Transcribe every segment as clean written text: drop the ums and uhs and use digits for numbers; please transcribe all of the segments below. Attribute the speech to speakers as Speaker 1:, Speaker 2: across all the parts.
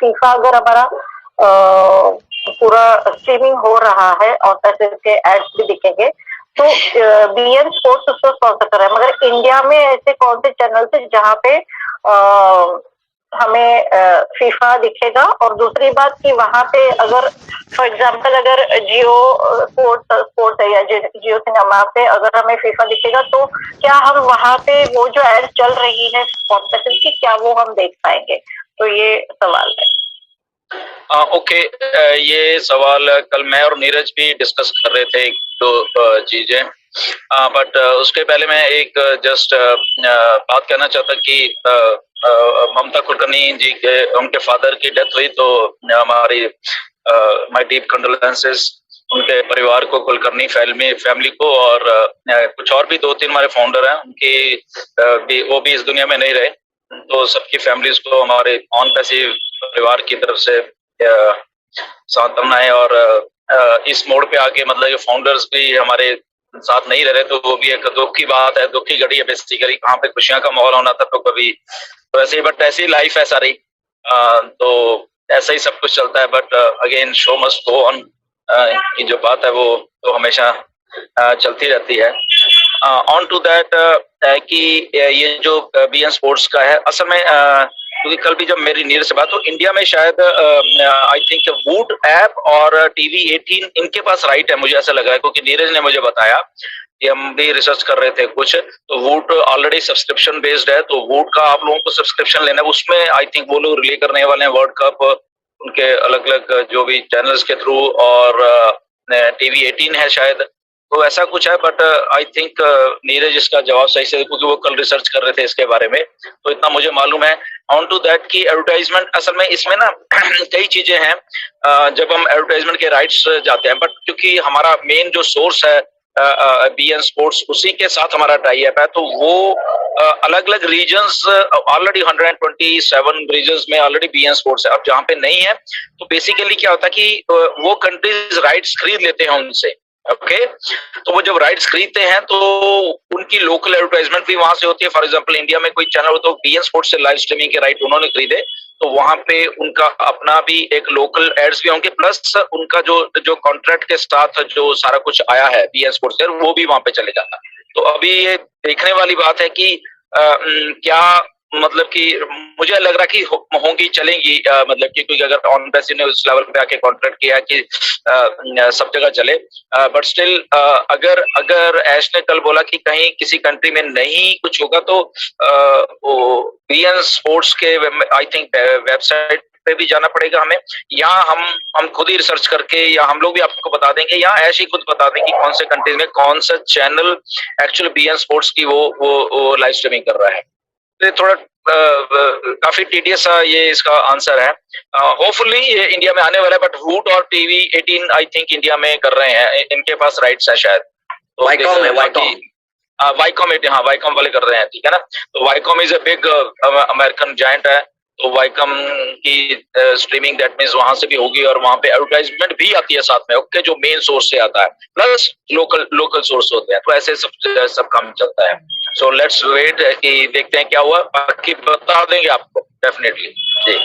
Speaker 1: FIFA अगर हमारा पूरा स्ट्रीमिंग हो रहा है और पैसे के एड्स भी दिखेंगे, तो बीएन स्पोर्ट्स उसको स्पॉन्सर कर रहा है। मगर इंडिया में ऐसे कौन से चैनल है जहाँ पे हमें फीफा दिखेगा? और दूसरी बात कि वहां पे अगर फॉर एग्जांपल अगर जियो स्पोर्ट्स है या जियो सिनेमा पे अगर हमें फीफा दिखेगा, तो क्या हम वहां पे वो जो एड चल रही है स्पॉन्सरशिप की, क्या वो हम देख पाएंगे? तो ये सवाल है।
Speaker 2: ओके, ये सवाल कल मैं और नीरज भी डिस्कस कर रहे थे, दो चीजें, बट उसके पहले मैं एक जस्ट बात कहना चाहता कि ममता कुलकर्णी जी के उनके फादर की डेथ हुई, तो हमारी माय डीप कंडोलेंसेस उनके परिवार को, कुलकर्णी फैमिली को, और कुछ और भी 2-3 हमारे फाउंडर हैं, उनकी वो भी इस दुनिया में नहीं रहे, तो सबकी फैमिलीज को हमारे ऑन पैसिव परिवार की तरफ से सांत्वनाएं। और इस मोड़ पे आके मतलब ये फाउंडर्स भी हमारे साथ नहीं रह रहे, तो वो भी एक दुख की बात है, दुख की घड़ी है बेसिकली। कहाँ पे खुशियां का माहौल होना था तो कभी तो ऐसे ही, बट ऐसी लाइफ है सारी, तो ऐसा ही सब कुछ चलता है। But again show must go on की जो बात है वो तो हमेशा चलती रहती है। ऑन टू दैट कि ये जो बीएन स्पोर्ट्स का है, असल में क्योंकि कल भी जब मेरी नीरज से बात, तो इंडिया में शायद आई थिंक वूट ऐप और टीवी 18 इनके पास राइट है, मुझे ऐसा लग रहा है, क्योंकि नीरज ने मुझे बताया कि हम भी रिसर्च कर रहे थे कुछ, तो वूट ऑलरेडी सब्सक्रिप्शन बेस्ड है, तो वूट का आप लोगों को सब्सक्रिप्शन लेना है, उसमें आई थिंक वो लोग रिले करने वाले हैं वर्ल्ड कप उनके अलग अलग जो भी चैनल्स के थ्रू, और टीवी 18 है शायद, तो ऐसा कुछ है। बट आई थिंक नीरज इसका जवाब सही से, क्योंकि वो कल रिसर्च कर रहे थे इसके बारे में, तो इतना मुझे मालूम है। ऑन टू दैट की एडवर्टाइजमेंट, असल में इसमें ना कई चीजें हैं, जब हम एडवर्टाइजमेंट के राइट्स जाते हैं, बट क्योंकि हमारा मेन जो सोर्स है बीएन स्पोर्ट्स, उसी के साथ हमारा टाई अप है, तो वो अलग अलग रीजन्स, ऑलरेडी 127 रीजन्स में ऑलरेडी बीएन स्पोर्ट्स है। अब जहाँ पे नहीं है, तो बेसिकली क्या होता है कि वो कंट्रीज राइट्स खरीद लेते हैं उनसे, ओके तो वो जब राइट्स खरीदते हैं तो उनकी लोकल एडवर्टाइजमेंट भी वहां से होती है। फॉर एग्जांपल इंडिया में कोई चैनल हो तो बीएन स्पोर्ट्स से लाइव स्ट्रीमिंग के राइट उन्होंने खरीदे, तो वहां पे उनका अपना भी एक लोकल एड्स भी होंगे, प्लस उनका जो कॉन्ट्रैक्ट के साथ जो सारा कुछ आया है बीएन स्पोर्ट्स से, वो भी वहां पे चले जाता। तो अभी ये देखने वाली बात है कि क्या मतलब कि मुझे लग रहा कि होंगी, चलेंगी, मतलब कि क्योंकि अगर ऑन पैसिव ने उस लेवल पे आके कॉन्ट्रैक्ट किया कि सब जगह चले, बट स्टिल अगर ऐश ने कल बोला कि कहीं किसी कंट्री में नहीं कुछ होगा, तो बीएन स्पोर्ट्स के आई थिंक वेबसाइट पे भी जाना पड़ेगा हमें, यहाँ हम खुद ही रिसर्च करके, या हम लोग भी आपको बता देंगे, या ऐश ही खुद बता दें कि कौन से कंट्रीज में कौन सा चैनल एक्चुअली बीएन स्पोर्ट्स की वो लाइव स्ट्रीमिंग कर रहा है। तो थोड़ा काफी टीडियस ये इसका आंसर है। होपफुली ये इंडिया में आने वाला है, बट वूट और टीवी 18 आई थिंक इंडिया में कर रहे हैं, इनके पास राइट्स है शायद। तो वाईकॉम है, वाईकॉम वाले कर रहे हैं, ठीक है ना। तो Viacom is a big American giant है, तो वाईकॉम की स्ट्रीमिंग दैट मींस वहां से भी होगी, और वहां पे एडवर्टाइजमेंट भी आती है साथ में, ओके जो मेन सोर्स से आता है, प्लस लोकल सोर्स होते हैं, तो ऐसे सब काम चलता है। सो लेट्स वेट कि देखते हैं क्या हुआ, बाकी बता देंगे आपको डेफिनेटली जी।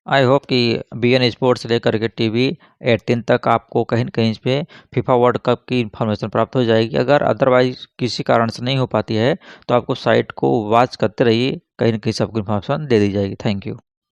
Speaker 3: आई होप कि बीएन स्पोर्ट्स लेकर के टीवी 18 तक आपको कहीं न कहीं पे फीफा वर्ल्ड कप की इन्फॉर्मेशन प्राप्त हो जाएगी। अगर अदरवाइज किसी कारण से नहीं हो पाती है तो आपको साइट को वॉच करते रहिए, कहीं न कहीं सबको इन्फॉर्मेशन दे दी जाएगी। Thank you.